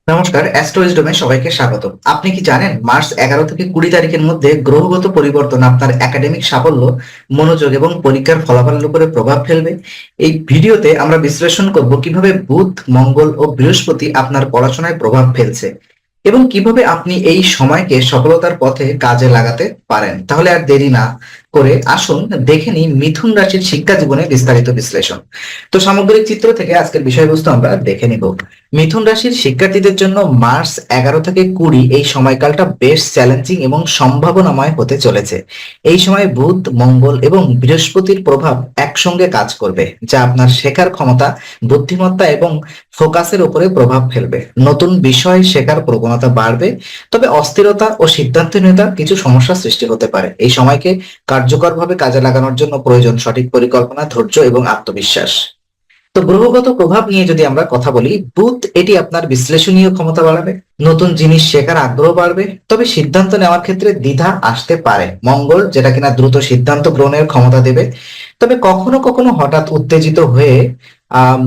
নমস্কার, অ্যাস্ট্রোইজডমে সবাইকে স্বাগত। আপনি কি জানেন মার্চ 11 থেকে 20 তারিখের মধ্যে গ্রহগত পরিবর্তন আপনার একাডেমিক সাফল্য, মনোযোগ এবং পরীক্ষার ফলাফলের উপরে প্রভাব ফেলবে? এই ভিডিওতে আমরা বিশ্লেষণ করব কিভাবে বুধ, মঙ্গল ও বৃহস্পতি আপনার পড়াশোনায় প্রভাব ফেলছে এবং কিভাবে আপনি এই সময়কে সফলতার পথে কাজে লাগাতে পারেন। তাহলে আর দেরি না করে আসুন দেখে নিই মিথুন রাশির শিক্ষা জীবনে বিস্তারিত বিশ্লেষণ। তো সামগ্রিক চিত্র থেকে আজকের বিষয়বস্তু আমরা দেখে নিব। মিথুন রাশির শিক্ষার্থীদের জন্য মার্চ 11 থেকে 20 এই সময়কালটা বেশ চ্যালেঞ্জিং এবং সম্ভাবনাময় হতে চলেছে। এই সময় বুধ, মঙ্গল এবং বৃহস্পতির প্রভাব একসঙ্গে কাজ করবে, যা আপনার শেখার ক্ষমতা, বুদ্ধিমত্তা এবং ফোকাসের উপরে প্রভাব ফেলবে। নতুন বিষয় শেখার প্রবণতা বাড়বে, তবে অস্থিরতা ও সিদ্ধান্তহীনতার কিছু সমস্যা সৃষ্টি হতে পারে। এই সময়কে কার্যকরভাবে কাজে লাগানোর জন্য প্রয়োজন সঠিক পরিকল্পনা, ধৈর্য এবং আত্মবিশ্বাস। তো গ্রহগত প্রভাব নিয়ে যদি আমরা কথা বলি, বুধ এটি আপনার বিশ্লেষণীয় ক্ষমতা বাড়াবে, নতুন জিনিস শেখার আগ্রহ বাড়বে, তবে সিদ্ধান্ত নেওয়ার ক্ষেত্রে দ্বিধা আসতে পারে। মঙ্গল যেটা কিনা দ্রুত সিদ্ধান্ত গ্রহণের ক্ষমতা দেবে, তবে কখনো কখনো হঠাৎ উত্তেজিত হয়ে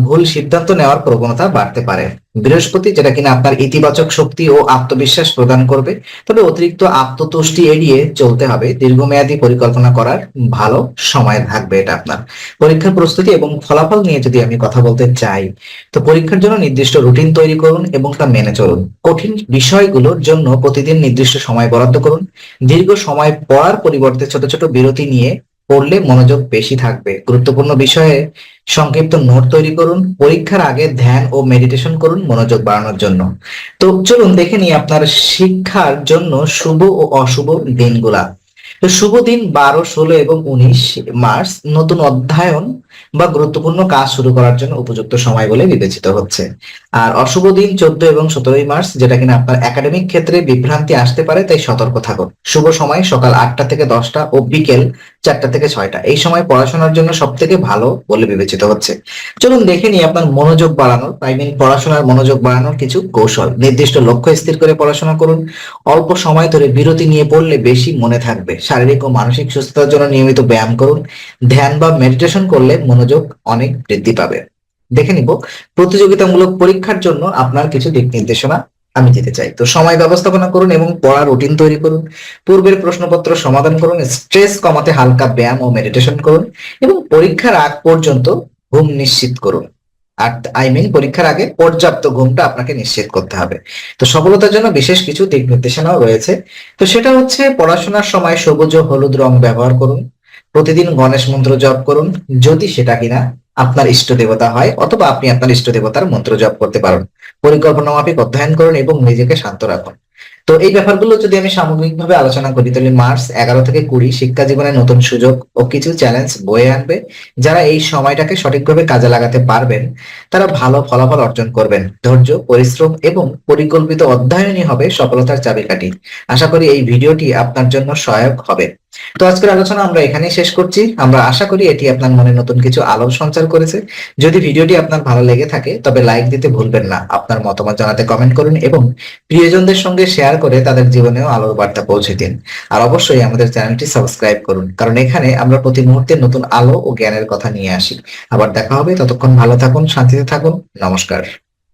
ভুল সিদ্ধান্ত নেওয়ার প্রবণতা বাড়তে পারে। বৃহস্পতি যেটা কিনা আপনার ইতিবাচক শক্তি ও আত্মবিশ্বাস প্রদান করবে, তবে অতিরিক্ত আত্মতুষ্টি এড়িয়ে চলতে হবে। দীর্ঘমেয়াদী পরিকল্পনা করার ভালো সময় থাকবে এটা আপনার। পরীক্ষার প্রস্তুতি এবং ফলাফল নিয়ে যদি আমি কথা বলতে চাই, তো পরীক্ষার জন্য নির্দিষ্ট রুটিন তৈরি করুন এবং তা মেনে চলুন। কঠিন বিষয়গুলোর জন্য প্রতিদিন নির্দিষ্ট সময় বরাদ্দ করুন। দীর্ঘ সময় পড়ার পরিবর্তে ছোট ছোট বিরতি নিয়ে পড়লে মনোযোগ বেশি থাকবে। গুরুত্বপূর্ণ বিষয়ে সংক্ষিপ্ত নোট তৈরি করুন। পরীক্ষার আগে ধ্যান ও মেডিটেশন করুন মনোযোগ বাড়ানোর জন্য। তো চলুন দেখে নিই আপনার শিক্ষার জন্য শুভ ও অশুভ দিনগুলা। তো শুভ দিন 12, 16 এবং 19 মার্চ নতুন অধ্যয়ন বা গুরুত্বপূর্ণ কাজ শুরু করার জন্য উপযুক্ত সময় বলে বিবেচিত হচ্ছে। আর অশুভ দিন 14 এবং 17 মার্চ, যেটা কিনা আপনার একাডেমিক ক্ষেত্রে বিভ্রান্তি আসতে পারে, তাই সতর্ক থাকুন। শুভ সময় সকাল 8টা থেকে 10টা ও বিকেল 4টা থেকে 6টা। এই সময় পড়াশোনার জন্য সব থেকে ভালো বলে বিবেচিত হচ্ছে। চলুন দেখে নিই আপনার মনোযোগ বাড়ানোর, পড়াশোনার মনোযোগ বাড়ানোর কিছু কৌশল। নির্দিষ্ট লক্ষ্য স্থির করে পড়াশোনা করুন। অল্প সময় ধরে বিরতি নিয়ে পড়লে বেশি মনে থাকবে। শারীরিক ও মানসিক সুস্থতার জন্য নিয়মিত ব্যায়াম করুন। ধ্যান বা মেডিটেশন করলে মনোযোগ অনেক বৃদ্ধি পাবে। দেখে নিব প্রতিযোগিতামূলক পরীক্ষার জন্য আপনার কিছু দিক নির্দেশনা আমি দিতে চাই। তো সময় ব্যবস্থাপনা করুন এবং পড়ার রুটিন তৈরি করুন। পূর্বের প্রশ্নপত্র সমাধান করুন। স্ট্রেস কমাতে হালকা ব্যায়াম ও মেডিটেশন করুন এবং পরীক্ষার আগ পর্যন্ত ঘুম নিশ্চিত করুন। পরীক্ষার আগে পর্যাপ্ত ঘুমটা আপনাকে নিশ্চিত করতে হবে। তো সফলতার জন্য বিশেষ কিছু দিক নির্দেশনাও রয়েছে। তো সেটা হচ্ছে, পড়াশোনার সময় সবুজ ও হলুদ রং ব্যবহার করুন। প্রতিদিন গণেশ মন্ত্র জপ করুন, যদি সেটা কিনা আপনার ইষ্ট দেবতা হয়, অথবা আপনি আপনার ইষ্ট দেবতার মন্ত্র জপ করতে পারেন। পরিকল্পনা মাফিক অধ্যয়ন করুন এবং নিজেকে শান্ত রাখুন। তো এই ব্যাপারগুলো যদি আমি সামগ্রিকভাবে আলোচনা করি, তাহলে মার্চ 11 থেকে 20 শিক্ষা জীবনে নতুন সুযোগ ও কিছু চ্যালেঞ্জ বয়ে আনবে। যারা এই সময়টাকে সঠিকভাবে কাজে লাগাতে পারবেন, তারা ভালো ফলাফল অর্জন করবেন। ধৈর্য, পরিশ্রম এবং পরিকল্পিত অধ্যয়নই হবে সফলতার চাবিকাঠি। আশা করি এই ভিডিওটি আপনার জন্য সহায়ক হবে। তো আজকের আলোচনা আমরা এখানেই শেষ করছি। আমরা আশা করি এটি আপনার মনে নতুন কিছু আলো সঞ্চার করেছে। যদি ভিডিওটি আপনার ভালো লেগে থাকে, তবে লাইক দিতে ভুলবেন না। আপনার মতামত জানাতে কমেন্ট করুন এবং প্রিয়জনদের সঙ্গে শেয়ার করে তাদের জীবনেও আলোর বার্তা পৌঁছে দিন। আর অবশ্যই আমাদের চ্যানেলটি সাবস্ক্রাইব করুন, কারণ এখানে আমরা প্রতি মুহূর্তে নতুন আলো ও জ্ঞানের কথা নিয়ে আসি। আবার দেখা হবে, ততক্ষণ ভালো থাকুন, শান্তিতে থাকুন। নমস্কার।